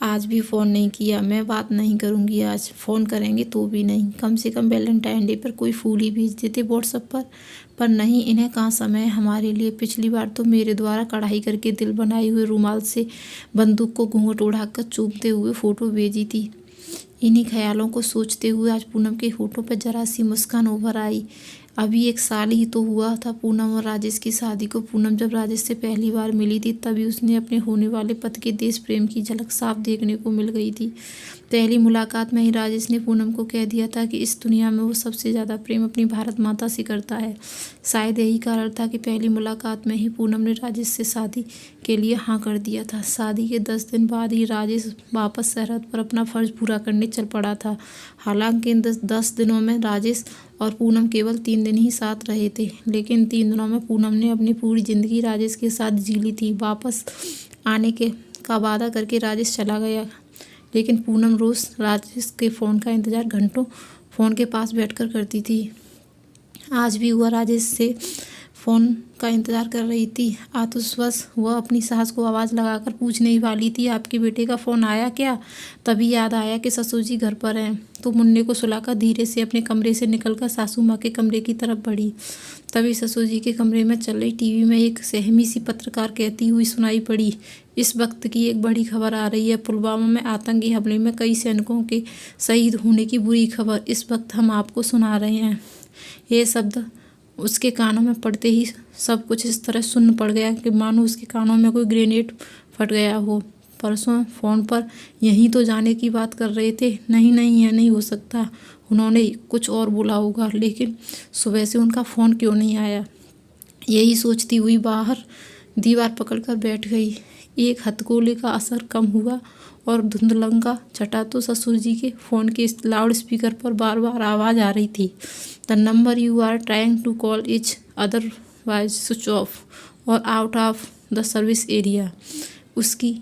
आज भी फ़ोन नहीं किया, मैं बात नहीं करूँगी आज, फ़ोन करेंगे तो भी नहीं। कम से कम वैलेंटाइन डे पर कोई फूल ही भेज देते व्हाट्सएप पर नहीं, इन्हें कहाँ समय है हमारे लिए। पिछली बार तो मेरे द्वारा कढ़ाई करके दिल बनाए हुए रुमाल से बंदूक को घूंघट उड़ाकर चूमते हुए फ़ोटो भेजी थी। इन्हीं ख्यालों को सोचते हुए आज पूनम के होठों पर जरा सी मुस्कान उभर आई। अभी 1 साल ही तो हुआ था पूनम और राजेश की शादी को। पूनम जब राजेश से पहली बार मिली थी तभी उसने अपने होने वाले पति के देश प्रेम की झलक साफ देखने को मिल गई थी। पहली मुलाकात में ही राजेश ने पूनम को कह दिया था कि इस दुनिया में वो सबसे ज़्यादा प्रेम अपनी भारत माता से करता है। शायद यही कारण था कि पहली मुलाकात में ही पूनम ने राजेश से शादी के लिए हाँ कर दिया था। शादी के 10 दिन बाद ही राजेश वापस सरहद पर अपना फ़र्ज पूरा करने चल पड़ा था। हालांकि इन 10 दिनों में राजेश और पूनम केवल 3 दिन ही साथ रहे थे, लेकिन 3 दिनों में पूनम ने अपनी पूरी ज़िंदगी राजेश के साथ जी ली थी। वापस आने का वादा करके राजेश चला गया, लेकिन पूनम रोज़ राजेश के फ़ोन का इंतज़ार घंटों फ़ोन के पास बैठकर करती थी। आज भी वह राजेश से फ़ोन का इंतज़ार कर रही थी। आत्मविश्वास वह अपनी सास को आवाज़ लगाकर पूछने ही वाली थी, आपके बेटे का फ़ोन आया क्या? तभी याद आया कि ससुर जी घर पर हैं, तो मुन्ने को सुलाकर धीरे से अपने कमरे से निकलकर सासू माँ के कमरे की तरफ बढ़ी। तभी ससुर जी के कमरे में चल रही टीवी में एक सहमी सी पत्रकार कहती हुई सुनाई पड़ी, इस वक्त की एक बड़ी खबर आ रही है। पुलवामा में आतंकी हमले में कई सैनिकों के शहीद होने की बुरी खबर इस वक्त हम आपको सुना रहे हैं। ये शब्द उसके कानों में पड़ते ही सब कुछ इस तरह सुन्न पड़ गया कि मानो उसके कानों में कोई ग्रेनेड फट गया हो। परसों फ़ोन पर यहीं तो जाने की बात कर रहे थे। नहीं नहीं, यह नहीं हो सकता, उन्होंने कुछ और बोला होगा, लेकिन सुबह से उनका फ़ोन क्यों नहीं आया? यही सोचती हुई बाहर दीवार पकड़कर बैठ गई। एक हथगोले का असर कम हुआ और धुंधलंगा छटा तो ससुर जी के फ़ोन के लाउड स्पीकर पर बार बार आवाज़ आ रही थी, the number you are trying to call is otherwise switch off और out of the service area. उसकी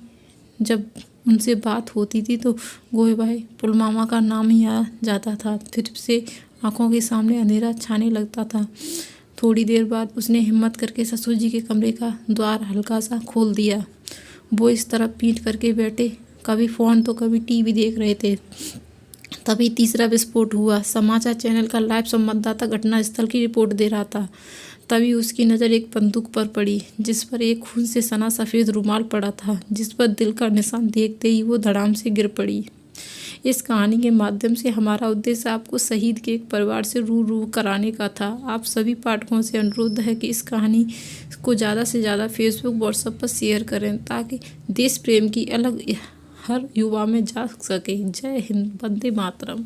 जब उनसे बात होती थी तो गोए भाई पुलवामा का नाम ही आ जाता था। फिर से आंखों के सामने अंधेरा छाने लगता था। थोड़ी देर बाद उसने हिम्मत करके ससुर जी के कमरे का द्वार हल्का सा खोल दिया। वो इस तरफ पीठ करके बैठे, कभी फ़ोन तो कभी टीवी देख रहे थे। तभी तीसरा विस्फोट हुआ। समाचार चैनल का लाइव संवाददाता घटनास्थल की रिपोर्ट दे रहा था। तभी उसकी नज़र एक बंदूक पर पड़ी जिस पर एक खून से सना सफ़ेद रुमाल पड़ा था, जिस पर दिल का निशान देखते ही वो धड़ाम से गिर पड़ी। इस कहानी के माध्यम से हमारा उद्देश्य आपको शहीद के एक परिवार से रूबरू कराने का था। आप सभी पाठकों से अनुरोध है कि इस कहानी को ज़्यादा से ज़्यादा फेसबुक, व्हाट्सएप पर शेयर करें ताकि देश प्रेम की अलग हर युवा में जा सके। जय हिंद, वंदे मातरम।